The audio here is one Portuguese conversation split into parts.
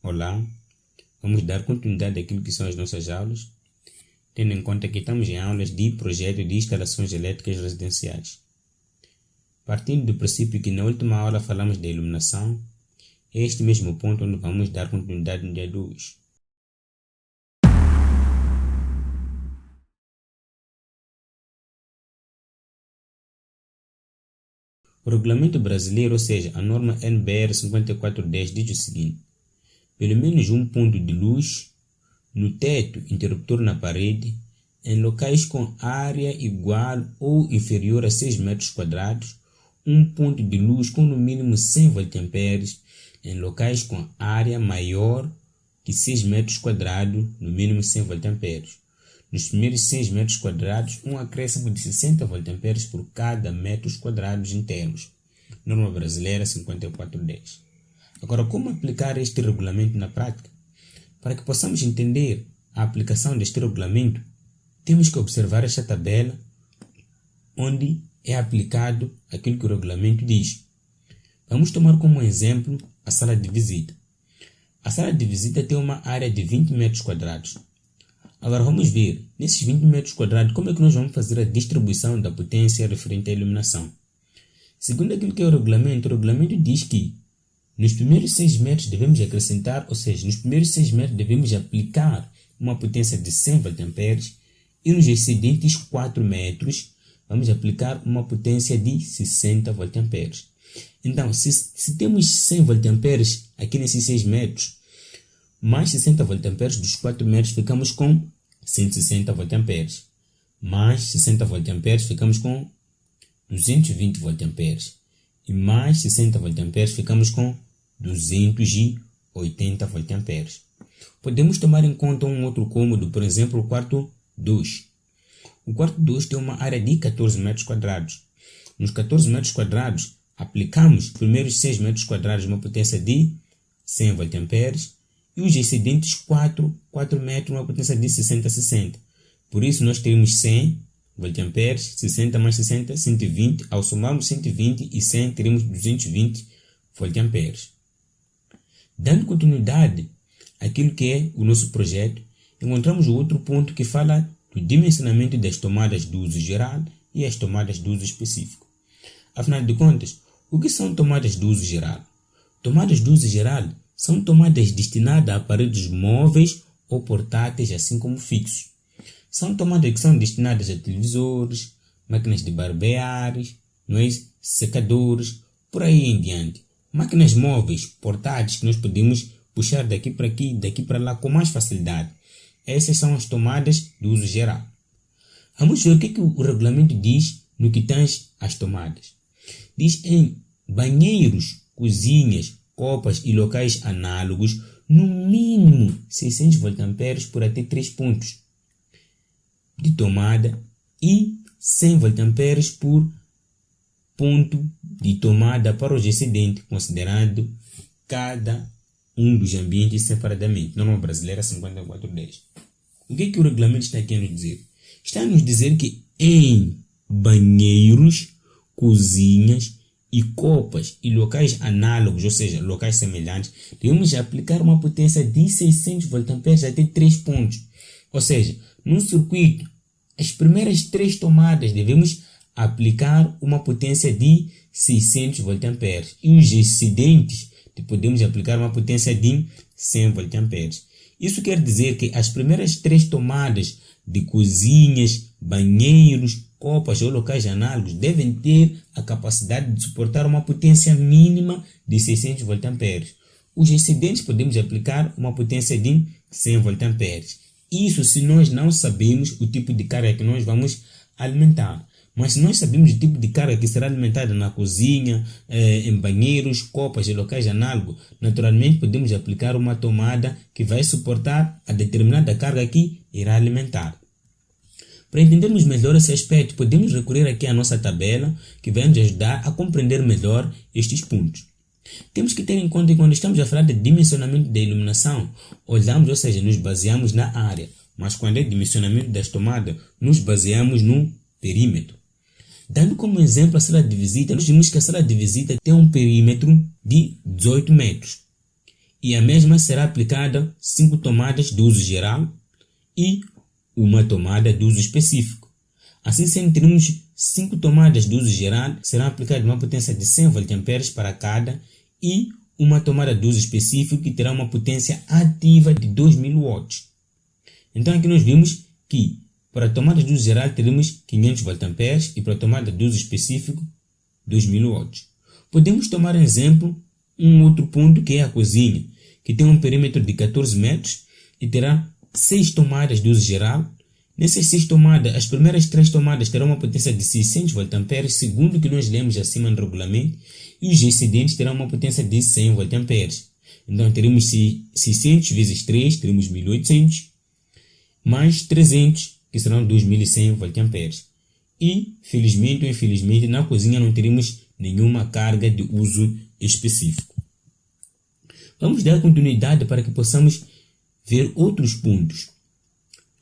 Olá, vamos dar continuidade àquilo que são as nossas aulas, tendo em conta que estamos em aulas de projeto de instalações elétricas residenciais. Partindo do princípio que na última aula falamos da iluminação, é este mesmo ponto onde vamos dar continuidade no dia 2. O regulamento brasileiro, ou seja, a norma NBR 5410 diz o seguinte: pelo menos um ponto de luz no teto interruptor na parede, em locais com área igual ou inferior a 6 metros quadrados, um ponto de luz com no mínimo 100 VA em locais com área maior que 6 metros quadrados, no mínimo 100 VA. Nos primeiros 6 metros quadrados, um acréscimo de 60 VA por cada metros quadrados internos. Norma brasileira 5410. Agora, como aplicar este regulamento na prática? Para que possamos entender a aplicação deste regulamento, temos que observar esta tabela onde é aplicado aquilo que o regulamento diz. Vamos tomar como exemplo a sala de visita. A sala de visita tem uma área de 20 metros quadrados. Agora vamos ver, nesses 20 metros quadrados, como é que nós vamos fazer a distribuição da potência referente à iluminação. Segundo aquilo que é o regulamento diz que nos primeiros 6 metros devemos acrescentar, ou seja, nos primeiros 6 metros devemos aplicar uma potência de 100 VA e nos excedentes 4 metros vamos aplicar uma potência de 60 VA. Então, se temos 100 VA aqui nesses 6 metros, mais 60 VA dos 4 metros, ficamos com 160 VA. Mais 60 VA ficamos com 220 VA. E mais 60 VA ficamos com 280 VA. Podemos tomar em conta um outro cômodo, por exemplo, o quarto 2. O quarto 2 tem uma área de 14 metros quadrados. Nos 14 metros quadrados, aplicamos os primeiros 6 metros quadrados uma potência de 100 VA e os excedentes 4 metros uma potência de 60. Por isso, nós teremos 100 VA, 60 mais 60, 120. Ao somarmos 120 e 100, teremos 220 VA. Dando continuidade àquilo que é o nosso projeto, encontramos o outro ponto que fala do dimensionamento das tomadas de uso geral e as tomadas de uso específico. Afinal de contas, o que são tomadas de uso geral? Tomadas de uso geral são tomadas destinadas a aparelhos móveis ou portáteis, assim como fixos. São tomadas que são destinadas a televisores, máquinas de barbear, secadores, por aí em diante. Máquinas móveis, portáteis, que nós podemos puxar daqui para aqui, daqui para lá com mais facilidade. Essas são as tomadas de uso geral. Vamos ver o que o regulamento diz no que tange às tomadas. Diz em banheiros, cozinhas, copas e locais análogos, no mínimo 600 VA por até 3 pontos de tomada e 100 VA por ponto de tomada para os excedentes, considerando cada um dos ambientes separadamente. Norma brasileira 5410. O que o regulamento está aqui a nos dizer? Está a nos dizer que em banheiros, cozinhas e copas e locais análogos, ou seja, locais semelhantes, devemos aplicar uma potência de 600 VA até 3 pontos. Ou seja, num circuito, as primeiras 3 tomadas devemos aplicar uma potência de 600 VA e os excedentes podemos aplicar uma potência de 100 VA. Isso quer dizer que as primeiras 3 tomadas de cozinhas, banheiros, copas ou locais análogos devem ter a capacidade de suportar uma potência mínima de 600 VA. Os excedentes podemos aplicar uma potência de 100 VA. Isso se nós não sabemos o tipo de carga que nós vamos alimentar. Mas se nós sabemos o tipo de carga que será alimentada na cozinha, em banheiros, copas e locais análogos, naturalmente podemos aplicar uma tomada que vai suportar a determinada carga que irá alimentar. Para entendermos melhor esse aspecto, podemos recorrer aqui à nossa tabela, que vai nos ajudar a compreender melhor estes pontos. Temos que ter em conta que quando estamos a falar de dimensionamento da iluminação, olhamos, ou seja, nos baseamos na área. Mas quando é dimensionamento das tomadas, nos baseamos no perímetro. Dando como exemplo a sala de visita, nós vimos que a sala de visita tem um perímetro de 18 metros. e a mesma será aplicada 5 tomadas de uso geral e uma tomada de uso específico. Assim sendo, teremos 5 tomadas de uso geral que serão aplicadas uma potência de 100 VA para cada e uma tomada de uso específico que terá uma potência ativa de 2000 watts. Então aqui nós vimos que para a tomada de uso geral teremos 500 VA e para a tomada de uso específico 2000 watts. Podemos tomar exemplo um outro ponto que é a cozinha, que tem um perímetro de 14 metros e terá 6 tomadas de uso geral. Nessas 6 tomadas, as primeiras 3 tomadas terão uma potência de 600 VA, segundo o que nós lemos acima no regulamento, e os excedentes terão uma potência de 100 VA. Então teremos 600 vezes 3, teremos 1800, mais 300, que serão 2100 VA. E, felizmente ou infelizmente, na cozinha não teremos nenhuma carga de uso específico. Vamos dar continuidade para que possamos ver outros pontos.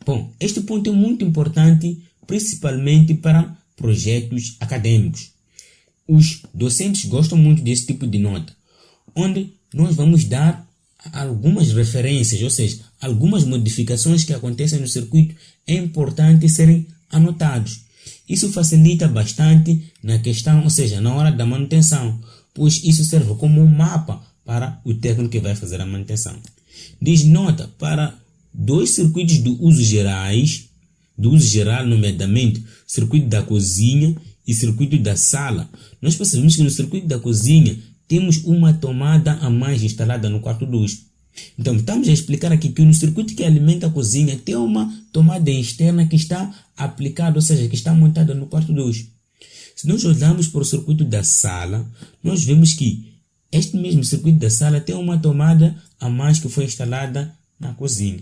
Bom, este ponto é muito importante, principalmente para projetos acadêmicos. Os docentes gostam muito desse tipo de nota, onde nós vamos dar algumas referências, ou seja, algumas modificações que acontecem no circuito é importante serem anotados. Isso facilita bastante na questão, ou seja, na hora da manutenção, pois isso serve como um mapa para o técnico que vai fazer a manutenção. Diz nota para 2 circuitos de uso geral, nomeadamente circuito da cozinha e circuito da sala. Nós percebemos que no circuito da cozinha temos uma tomada a mais instalada no quarto 2. Então estamos a explicar aqui que no circuito que alimenta a cozinha tem uma tomada externa que está aplicada, ou seja, que está montada no quarto 2. Se nós olharmos para o circuito da sala, nós vemos que este mesmo circuito da sala tem uma tomada a mais que foi instalada na cozinha.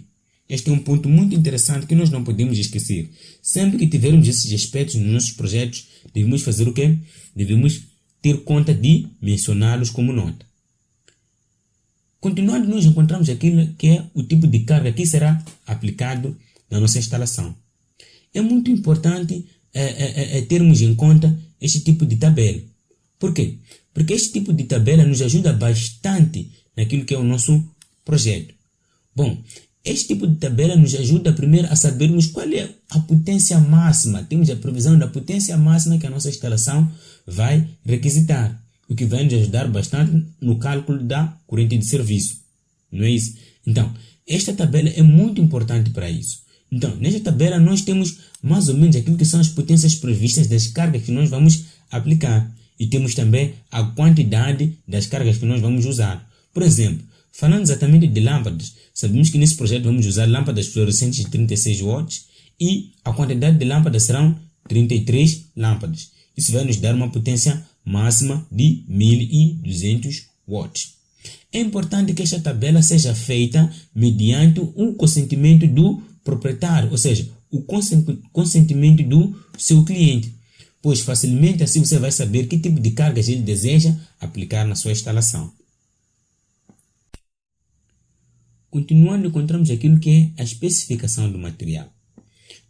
Este é um ponto muito interessante que nós não podemos esquecer. Sempre que tivermos esses aspectos nos nossos projetos, devemos fazer o quê? Devemos ter conta de mencioná-los como nota. Continuando, nós encontramos aquilo que é o tipo de carga que será aplicado na nossa instalação. É muito importante termos em conta este tipo de tabela. Por quê? Porque este tipo de tabela nos ajuda bastante naquilo que é o nosso projeto. Bom, este tipo de tabela nos ajuda primeiro a sabermos qual é a potência máxima. Temos a previsão da potência máxima que a nossa instalação vai requisitar, o que vai nos ajudar bastante no cálculo da corrente de serviço. Não é isso? Então, esta tabela é muito importante para isso. Então, nesta tabela nós temos mais ou menos aquilo que são as potências previstas das cargas que nós vamos aplicar. E temos também a quantidade das cargas que nós vamos usar. Por exemplo, falando exatamente de lâmpadas, sabemos que nesse projeto vamos usar lâmpadas fluorescentes de 36 watts e a quantidade de lâmpadas serão 33 lâmpadas. Isso vai nos dar uma potência máxima de 1200 watts. É importante que esta tabela seja feita mediante um consentimento do proprietário, ou seja, o consentimento do seu cliente, pois facilmente assim você vai saber que tipo de cargas ele deseja aplicar na sua instalação. Continuando, encontramos aquilo que é a especificação do material.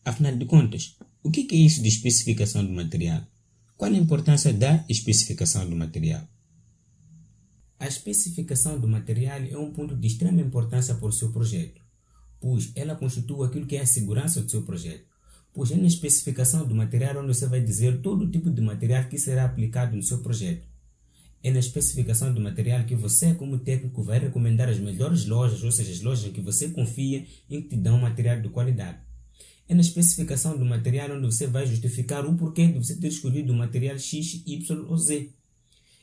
Afinal de contas, o que é isso de especificação do material? Qual a importância da especificação do material? A especificação do material é um ponto de extrema importância para o seu projeto, pois ela constitui aquilo que é a segurança do seu projeto. Pois é na especificação do material onde você vai dizer todo o tipo de material que será aplicado no seu projeto. É na especificação do material que você, como técnico, vai recomendar as melhores lojas, ou seja, as lojas em que você confia em que te dão material de qualidade. É na especificação do material onde você vai justificar o porquê de você ter escolhido o material X, Y ou Z.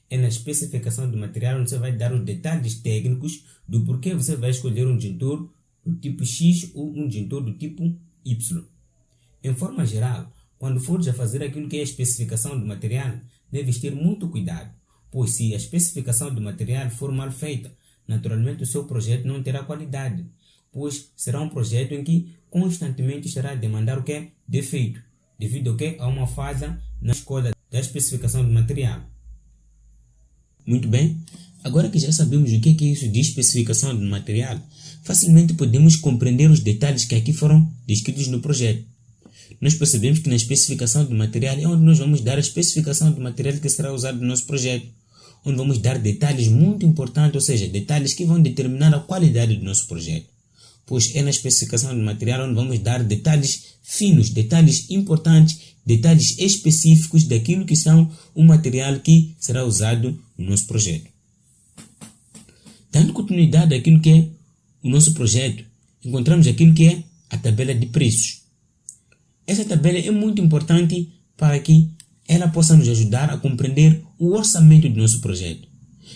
É na especificação do material onde você vai dar os detalhes técnicos do porquê você vai escolher um disjuntor do tipo X ou um disjuntor do tipo Y. Em forma geral, quando fores a fazer aquilo que é a especificação do material, deves ter muito cuidado, pois se a especificação do material for mal feita, naturalmente o seu projeto não terá qualidade, pois será um projeto em que constantemente estará a demandar o que é defeito, devido ao que a uma falha na escolha da especificação do material. Muito bem, agora que já sabemos o que é isso de especificação do material, facilmente podemos compreender os detalhes que aqui foram descritos no projeto. Nós percebemos que na especificação do material é onde nós vamos dar a especificação do material que será usado no nosso projeto, onde vamos dar detalhes muito importantes, ou seja, detalhes que vão determinar a qualidade do nosso projeto. Pois é na especificação do material onde vamos dar detalhes finos, detalhes importantes, detalhes específicos daquilo que são o material que será usado no nosso projeto. Dando continuidade àquilo que é o nosso projeto, encontramos aquilo que é a tabela de preços. Essa tabela é muito importante para que ela possa nos ajudar a compreender o orçamento do nosso projeto.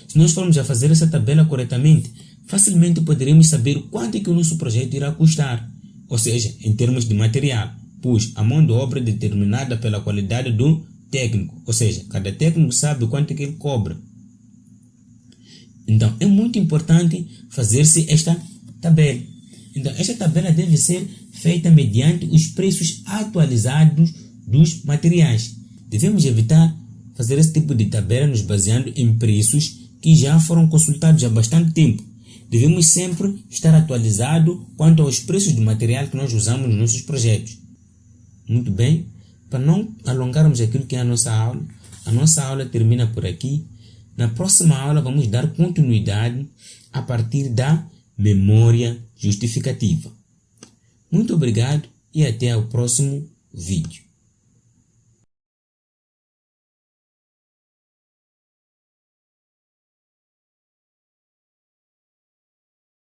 Se nós formos a fazer essa tabela corretamente, facilmente poderemos saber quanto é que o nosso projeto irá custar, ou seja, em termos de material, pois a mão de obra é determinada pela qualidade do técnico, ou seja, cada técnico sabe quanto é que ele cobra. Então, é muito importante fazer-se esta tabela. Então, esta tabela deve ser feita mediante os preços atualizados dos materiais. Devemos evitar fazer esse tipo de tabela nos baseando em preços que já foram consultados há bastante tempo. Devemos sempre estar atualizado quanto aos preços do material que nós usamos nos nossos projetos. Muito bem, para não alongarmos aquilo que é a nossa aula termina por aqui. Na próxima aula vamos dar continuidade a partir da memória justificativa. Muito obrigado e até o próximo vídeo.